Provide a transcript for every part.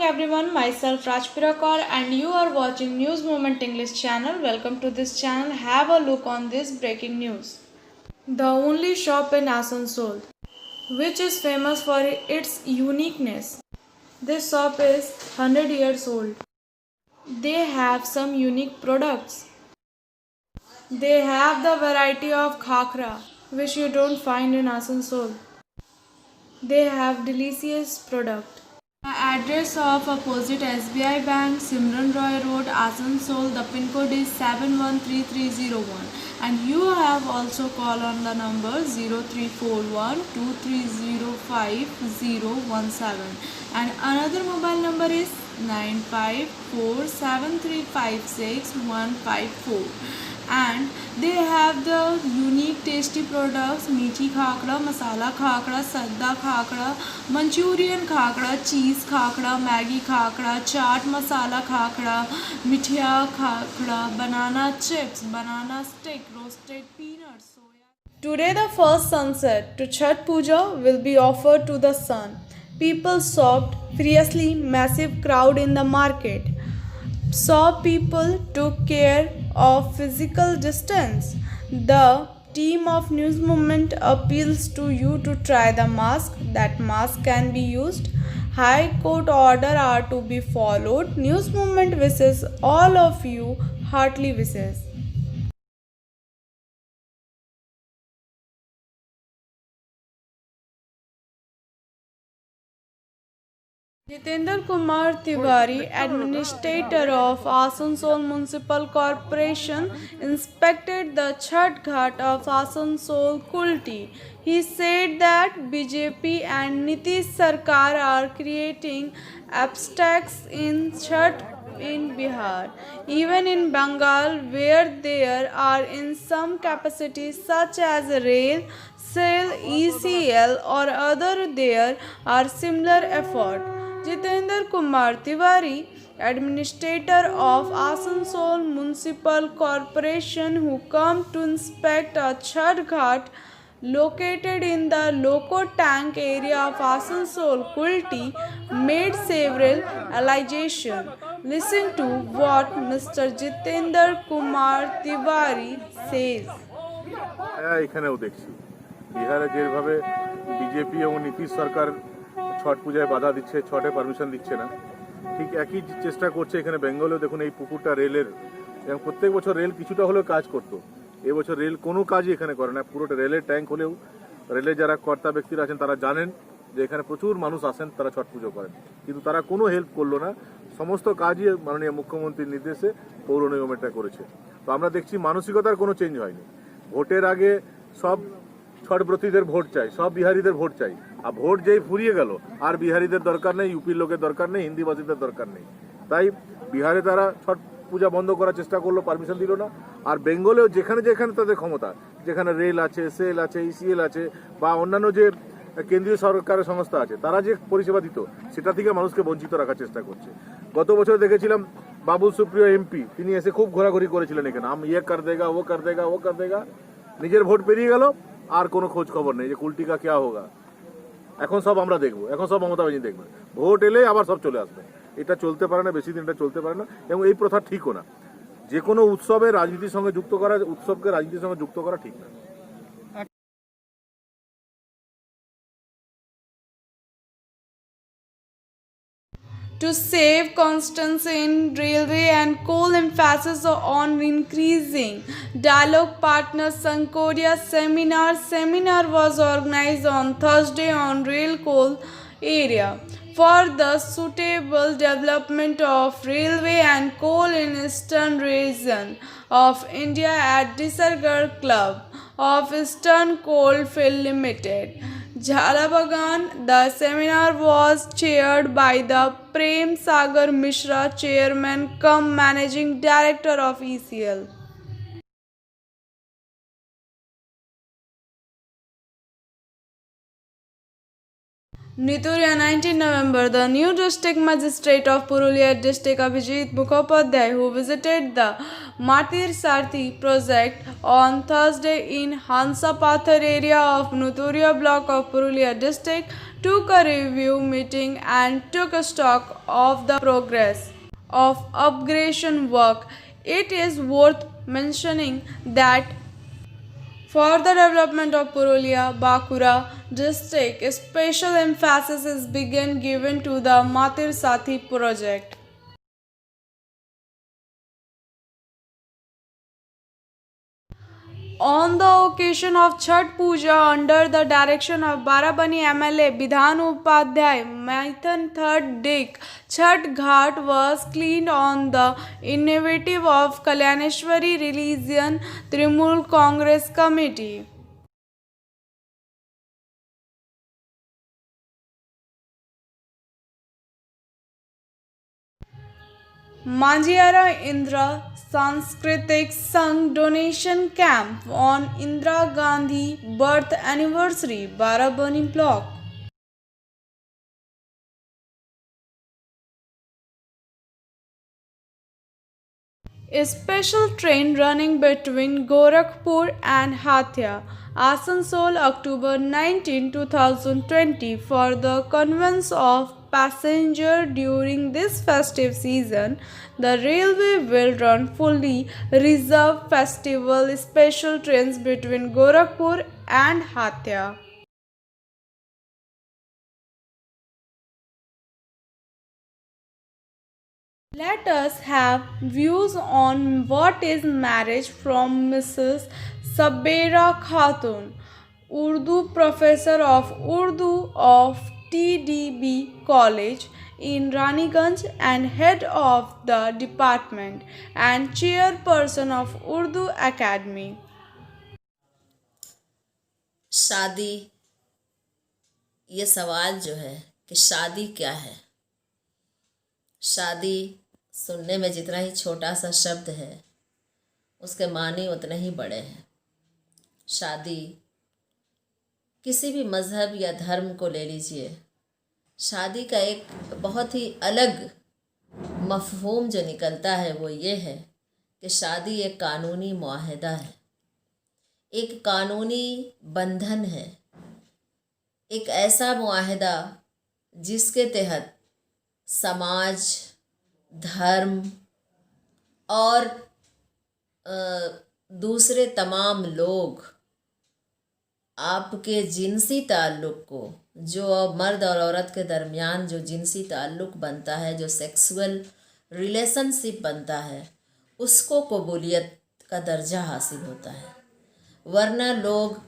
everyone, myself Rajpirakar and you are watching News Moment English channel. Welcome to this channel. Have a look on this breaking news. The only shop in Asansol, which is famous for its uniqueness. This shop is 100 years old. They have some unique products. They have the variety of khakra, which you don't find in Asansol. They have delicious product. The address of opposite SBI Bank, Simran Roy Road, Asansol. The pin code is 713301. And you have also call on the number 0341 2305 and another mobile number is 9547356154. And they have the unique tasty products: meethi khakra, masala khakra, sadda khakra, Manchurian khakra, cheese khakra, Maggi khakra, chaat masala khakra, mithia khakra, banana chips, banana stick, roasted peanuts, soya. Today the first sunset to Chhath Puja will be offered to the sun. People shopped fiercely, massive crowd in the market. Saw people took care of physical distance. The team of News Movement appeals to you to try the mask. That mask can be used. High Court order are to be followed. News Movement wishes all of you heartily wishes. Jitendra Kumar Tiwari, Administrator of Asansol Municipal Corporation, inspected the Chhath Ghat of Asansol Kulti. He said that BJP and Nitish Sarkar are creating obstacles in Chhath in Bihar, even in Bengal, where there are in some capacities such as rail, cell, ECL or other, there are similar efforts. Jitendra Kumar Tiwari, Administrator of Asansol Municipal Corporation, who come to inspect a Chhath Ghat located in the Loco Tank area of Asansol Kulti, made several allegations. Listen to what Mr. Jitendra Kumar Tiwari says. এখানেও দেখছি বিহারে যেভাবে BJP এবং নীতিশ সরকার ছট পূজায় বাধা দিচ্ছে, ছটে permission দিচ্ছে না, ঠিক একই চেষ্টা করছে এখানে বেঙ্গলেও। দেখুন এই পুকুরটা রেলের, এবং প্রত্যেক বছর রেল কিছুটা হলেও কাজ করতো, এবছর রেল কোনো কাজই এখানে করে না। পুরোটা রেলের ট্যাঙ্ক হলেও রেলের যারা কর্তা ব্যক্তিরা আছেন তারা জানেন যে এখানে প্রচুর মানুষ আসেন, তারা ছট পুজো করেন, কিন্তু তারা কোনো হেল্প করলো না। সমস্ত কাজই মাননীয় মুখ্যমন্ত্রীর নির্দেশে পৌর নিগম এটা করেছে। তো আমরা দেখছি মানসিকতার কোনো চেঞ্জ হয়নি। ভোটের আগে সব ছটব্রতীদের ভোট চাই, সব বিহারিদের ভোট চাই, আর ভোট যেই ফুরিয়ে গেল আর বিহারিদের দরকার নেই, ইউপির লোকের দরকার নেই, হিন্দিভাষীদের দরকার নেই। তাই বিহারে তারা ছট পূজা বন্ধ করার চেষ্টা করলো, পারমিশন দিল না। আর বেঙ্গলেও যেখানে যেখানে তাদের ক্ষমতা, যেখানে রেল আছে, সেল আছে, ইসিএল আছে বা অন্যান্য যে কেন্দ্রীয় সরকারের সংস্থা আছে, তারা যে পরিষেবা দিত সেটা থেকে মানুষকে বঞ্চিত রাখার চেষ্টা করছে। গত বছর দেখেছিলাম বাবুল সুপ্রিয় এমপি, তিনি এসে খুব ঘোরাঘুরি করেছিলেন এখানে, আম ইয়ে কর দেগা, ও কর দেগা, ও কর দেগা। নিজের ভোট পেরিয়ে গেল, আর কোনো খোঁজ খবর নেই যে কুলটি কা ক্যা হোগা। এখন সব আমরা দেখবো, এখন সব মমতা ব্যানার্জি দেখবে, ভোট এলে আবার সব চলে আসবে। এটা চলতে পারে না, বেশি দিন এটা চলতে পারে না, এবং এই প্রথা ঠিকও না। যে কোনো উৎসবে রাজনীতির সঙ্গে যুক্ত করা, উৎসবকে রাজনীতির সঙ্গে যুক্ত করা ঠিক না। To save constancy in railway and coal, emphasis on increasing dialogue partner Sankoria seminar. Seminar was organized on Thursday on rail coal area for the suitable development of railway and coal in eastern region of India at Disargarh Club of Eastern Coalfield Limited, Jhalabagan. The seminar was chaired by the Prem Sagar Mishra, Chairman cum Managing Director of ECL. Nituria, 19 November. The new district magistrate of Purulia district Abhijit Mukhopadhyay, who visited the Matir Sarthi project on Thursday in Hansapathar area of Nituria block of Purulia district, took a review meeting and took stock of the progress of upgradation work. It is worth mentioning that for the development of Purulia, Bakura district, special emphasis is being given to the Matir Sathi project. On the occasion of Chhat Puja under the direction of Barabani MLA Bidhan Upadhyay, Maithan 3rd Dik Chhat Ghat was cleaned on the initiative of Kalyaneshwari Religion Trinamool Congress Committee. Manjiara Indra Sanskritik Sangh donation camp on Indira Gandhi birth anniversary, Barabani block. A special train running between Gorakhpur and Hathia, Asansol, October 19, 2020 for the conveyance of passengers during this festive season. The railway will run fully reserved festival special trains between Gorakhpur and Hathia. Let us have views on what is marriage from Mrs. Sabera Khatun, Urdu professor of Urdu of TDB College in Raniganj and head of the department and chairperson of Urdu Academy. शादी, ये सवाल जो है कि शादी क्या है। शादी सुनने में जितना ही छोटा सा शब्द है, उसके मानी उतने ही बड़े हैं। शादी किसी भी मज़हब या धर्म को ले लीजिए, शादी का एक बहुत ही अलग मफ़हूम जो निकलता है वो ये है कि शादी एक कानूनी मुआहदा है, एक कानूनी बंधन है, एक ऐसा मुआहदा जिसके तहत समाज, धर्म और दूसरे तमाम लोग आपके जिनसी ताल्लुक़ को, जो मर्द और औरत के दरमियान जो जिनसी ताल्लुक़ बनता है, जो सेक्सुअल रिलेशनशिप बनता है, उसको कबूलियत का दर्जा हासिल होता है। वरना लोग,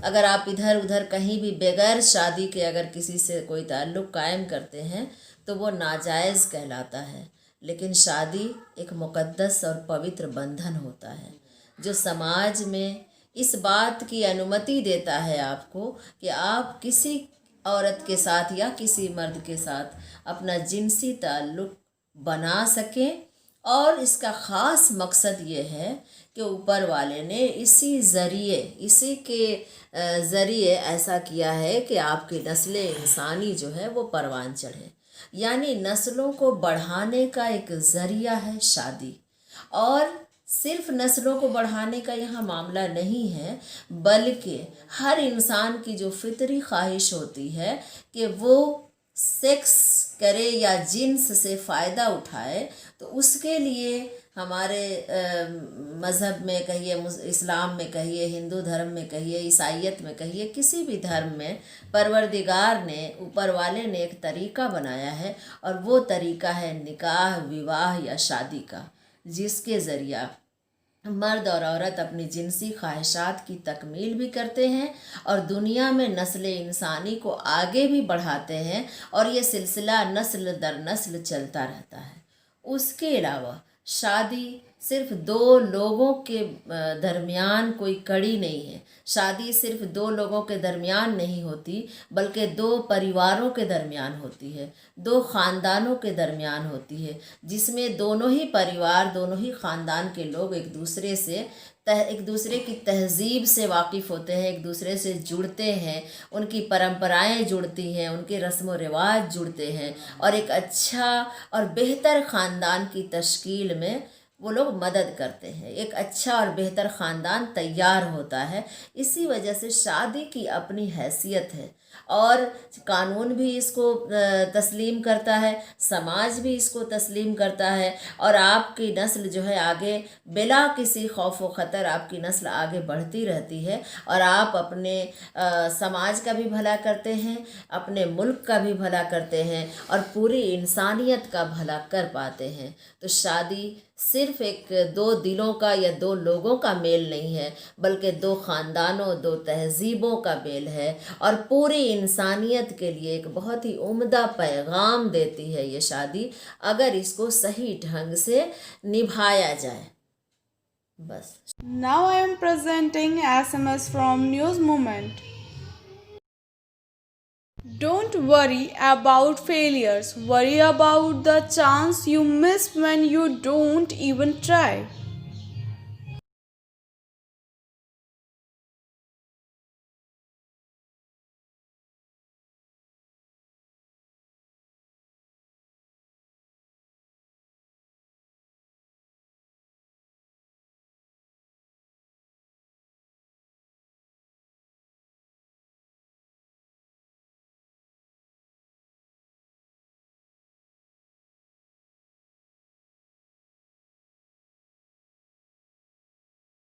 अगर आप इधर उधर कहीं भी बग़ैर शादी के अगर किसी से कोई ताल्लुक़ कायम करते हैं तो वो नाजायज़ कहलाता है। लेकिन शादी एक मुक़द्दस और पवित्र बंधन होता है जो समाज में इस बात की अनुमति देता है आपको कि आप किसी औरत के साथ या किसी मर्द के साथ अपना जिनसी ताल्लुक़ बना सकें। और इसका ख़ास मकसद ये है कि ऊपर वाले ने इसी के ज़रिए ऐसा किया है कि आपकी नस्ल इंसानी जो है वो परवान चढ़े, यानी नस्लों को बढ़ाने का एक ज़रिया है शादी। और सिर्फ नस्लों को बढ़ाने का यहाँ मामला नहीं है, बल्कि हर इंसान की जो फितरी ख्वाहिश होती है कि वो सेक्स करे या जिन्स से फ़ायदा उठाए, तो उसके लिए हमारे मज़हब में कहिए, इस्लाम में कहिए, हिंदू धर्म में कहिए, ईसाईयत में कहिए, किसी भी धर्म में परवरदिगार ने, ऊपर वाले ने एक तरीक़ा बनाया है और वो तरीक़ा है निकाह, विवाह या शादी का, जिसके ज़रिया मर्द और औरत अपनी जिनसी ख्वाहिशात की तकमील भी करते हैं और दुनिया में नस्ल इंसानी को आगे भी बढ़ाते हैं और ये सिलसिला नस्ल दर नस्ल चलता रहता है। उसके अलावा शादी सिर्फ दो लोगों के दरमियान कोई कड़ी नहीं है। शादी सिर्फ दो लोगों के दरमियान नहीं होती, बल्कि दो परिवारों के दरमियान होती है, दो ख़ानदानों के दरमियान होती है, जिसमें दोनों ही परिवार, दोनों ही ख़ानदान के लोग एक दूसरे से एक दूसरे की तहजीब से वाकिफ़ होते हैं, एक दूसरे से जुड़ते हैं, उनकी परंपराएं जुड़ती हैं, उनके रस्म व रिवाज जुड़ते हैं और एक अच्छा और बेहतर ख़ानदान की तश्कील में वो लोग मदद करते हैं। एक अच्छा और बेहतर ख़ानदान तैयार होता है। इसी वजह से शादी की अपनी हैसियत है और कानून भी इसको तस्लीम करता है, समाज भी इसको तस्लीम करता है और आपकी नस्ल जो है आगे बिला किसी खौफ व ख़तर आपकी नस्ल आगे बढ़ती रहती है और आप अपने समाज का भी भला करते हैं, अपने मुल्क का भी भला करते हैं और पूरी इंसानियत का भला कर पाते हैं। तो शादी सिर्फ एक दो दिलों का या दो लोगों का मेल नहीं है, बल्कि दो ख़ानदानों, दो तहजीबों का मेल है और पूरी इंसानियत के लिए एक बहुत ही उम्दा पैगाम देती है ये शादी, अगर इसको सही ढंग से निभाया जाए। बस। Now I am presenting SMS from News Moment. Don't worry about failures. Worry about the chance you miss when you don't even try.